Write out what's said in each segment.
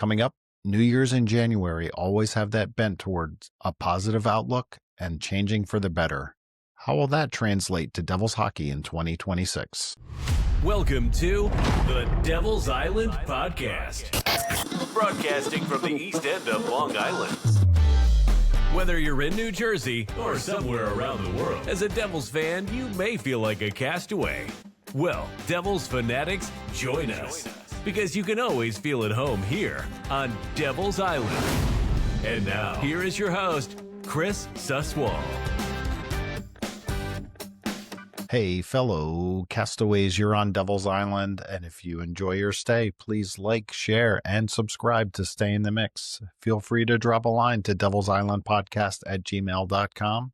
Coming up, New Year's in January always have that bent towards a positive outlook and changing for the better. How will that translate to Devils hockey in 2026? Welcome to the Devil's Island Podcast, broadcasting from the east end of Long Island. Whether you're in New Jersey or somewhere around the world, as a Devils fan, you may feel like a castaway. Well, Devils fanatics, join us, because you can always feel at home here on Devil's Island. And now, here is your host, Chris Suswal. Hey, fellow castaways, you're on Devil's Island, and if you enjoy your stay, please like, share, and subscribe to stay in the mix. Feel free to drop a line to devilsislandpodcast@gmail.com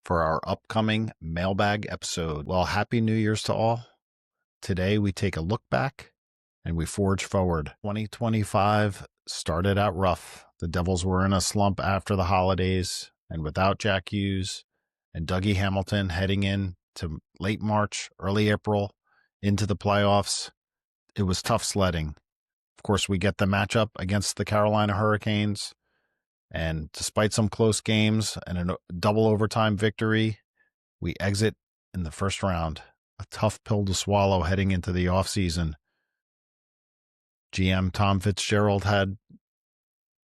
for our upcoming mailbag episode. Well, Happy New Year's to all. Today, we take a look back and we forge forward. 2025 started out rough. The Devils were in a slump after the holidays, and without Jack Hughes and Dougie Hamilton heading in to late March, early April, into the playoffs, it was tough sledding. Of course, we get the matchup against the Carolina Hurricanes, and despite some close games and a double overtime victory, we exit in the first round. A tough pill to swallow heading into the offseason. GM Tom Fitzgerald had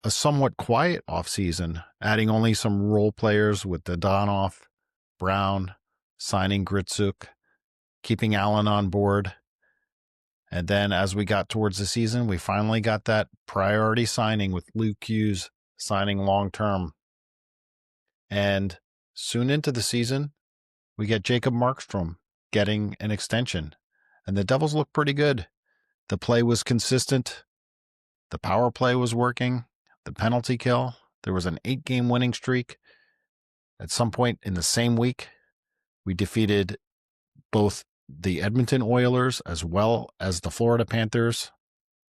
a somewhat quiet offseason, adding only some role players with Donoff, Brown, signing Gritsuk, keeping Allen on board. And then as we got towards the season, we finally got that priority signing with Luke Hughes signing long-term. And soon into the season, we get Jacob Markstrom getting an extension. And the Devils look pretty good. The play was consistent. The power play was working. The penalty kill. There was an 8-game winning streak. At some point in the same week, we defeated both the Edmonton Oilers as well as the Florida Panthers,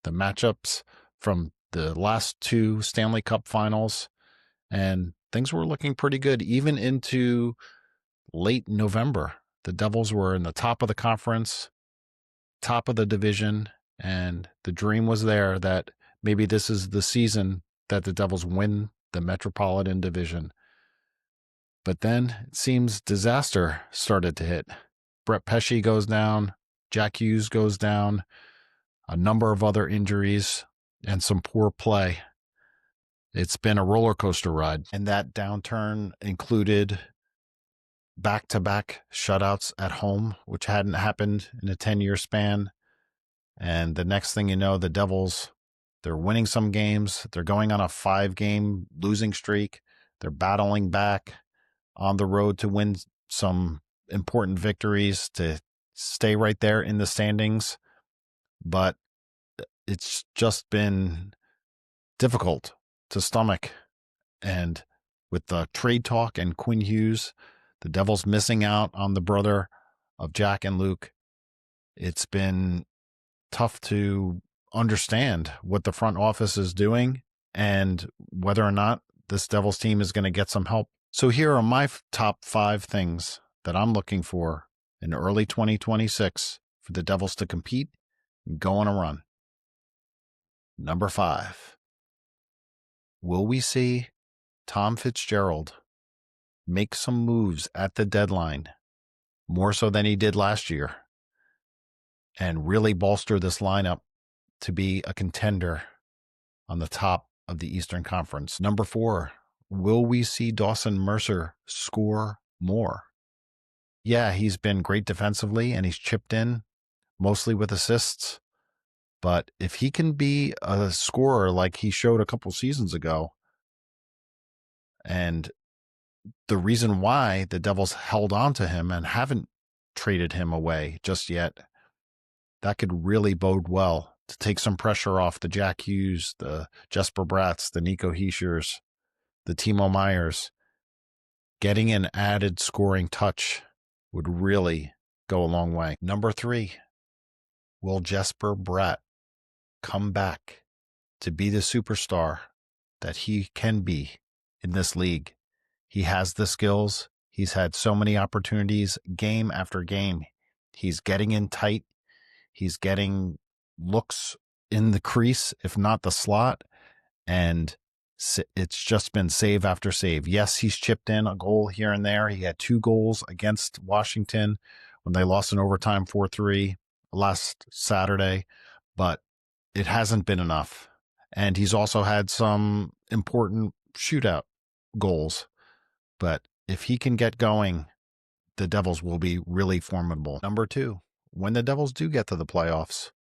the matchups from the last two Stanley Cup finals, and things were looking pretty good even into late November. The Devils were in the top of the conference, top of the division, and the dream was there that maybe this is the season that the Devils win the Metropolitan Division. But then it seems disaster started to hit. Brett Pesce goes down, Jack Hughes goes down, a number of other injuries, and some poor play. It's been a roller coaster ride, and that downturn included back-to-back shutouts at home, which hadn't happened in a 10-year span. And the next thing you know, the Devils, they're winning some games. They're going on a 5-game losing streak. They're battling back on the road to win some important victories to stay right there in the standings. But it's just been difficult to stomach. And with the trade talk and Quinn Hughes, the Devils missing out on the brother of Jack and Luke, it's been tough to understand what the front office is doing and whether or not this Devils team is going to get some help. So here are my top 5 things that I'm looking for in early 2026 for the Devils to compete and go on a run. Number 5, will we see Tom Fitzgerald make some moves at the deadline, more so than he did last year, and really bolster this lineup to be a contender on the top of the Eastern Conference? Number 4, will we see Dawson Mercer score more? Yeah, he's been great defensively and he's chipped in mostly with assists. But if he can be a scorer like he showed a couple seasons ago, and the reason why the Devils held on to him and haven't traded him away just yet, that could really bode well to take some pressure off the Jack Hughes, the Jesper Bratts, the Nico Hischers, the Timo Meyers. Getting an added scoring touch would really go a long way. Number 3, will Jesper Bratt come back to be the superstar that he can be in this league? He has the skills. He's had so many opportunities game after game. He's getting in tight. He's getting looks in the crease, if not the slot, and it's just been save after save. Yes, he's chipped in a goal here and there. He had 2 goals against Washington when they lost in overtime 4-3 last Saturday, but it hasn't been enough. And he's also had some important shootout goals. But if he can get going, the Devils will be really formidable. Number 2, when the Devils do get to the playoffs,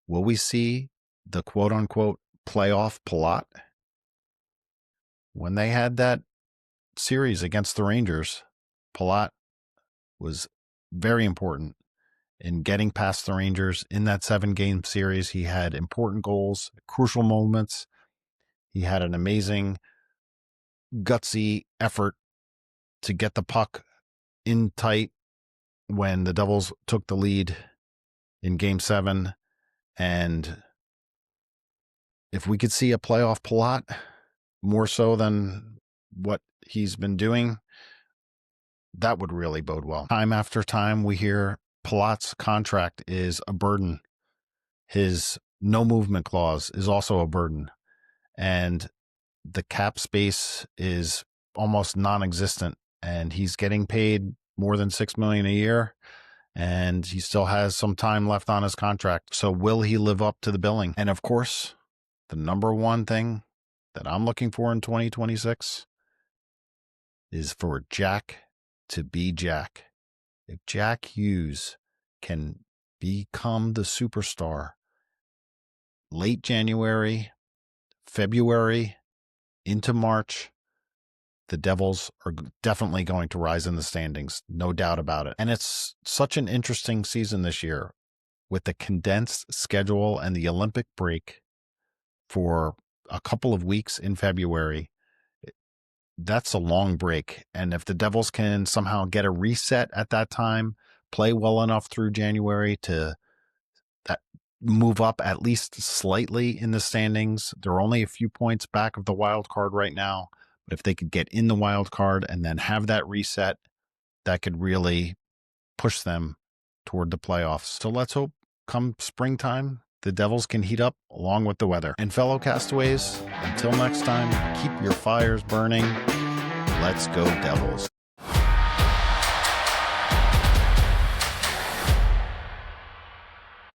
will we see the quote-unquote playoff Palat? When they had that series against the Rangers, Palat was very important in getting past the Rangers in that 7-game series. He had important goals, crucial moments. He had an amazing, gutsy effort to get the puck in tight when the Devils took the lead in Game 7. And if we could see a playoff Palat, more so than what he's been doing, that would really bode well. Time after time, we hear Palat's contract is a burden. His no movement clause is also a burden. And the cap space is almost non-existent. And he's getting paid more than $6 million a year. And he still has some time left on his contract. So will he live up to the billing? And of course, the number one thing that I'm looking for in 2026 is for Jack to be Jack. If Jack Hughes can become the superstar late January, February, into March, the Devils are definitely going to rise in the standings, no doubt about it. And it's such an interesting season this year with the condensed schedule and the Olympic break for a couple of weeks in February. That's a long break. And if the Devils can somehow get a reset at that time, play well enough through January to move up at least slightly in the standings, they're only a few points back of the wild card right now. But if they could get in the wild card and then have that reset, that could really push them toward the playoffs. So let's hope come springtime, the Devils can heat up along with the weather. And fellow castaways, until next time, keep your fires burning. Let's go Devils.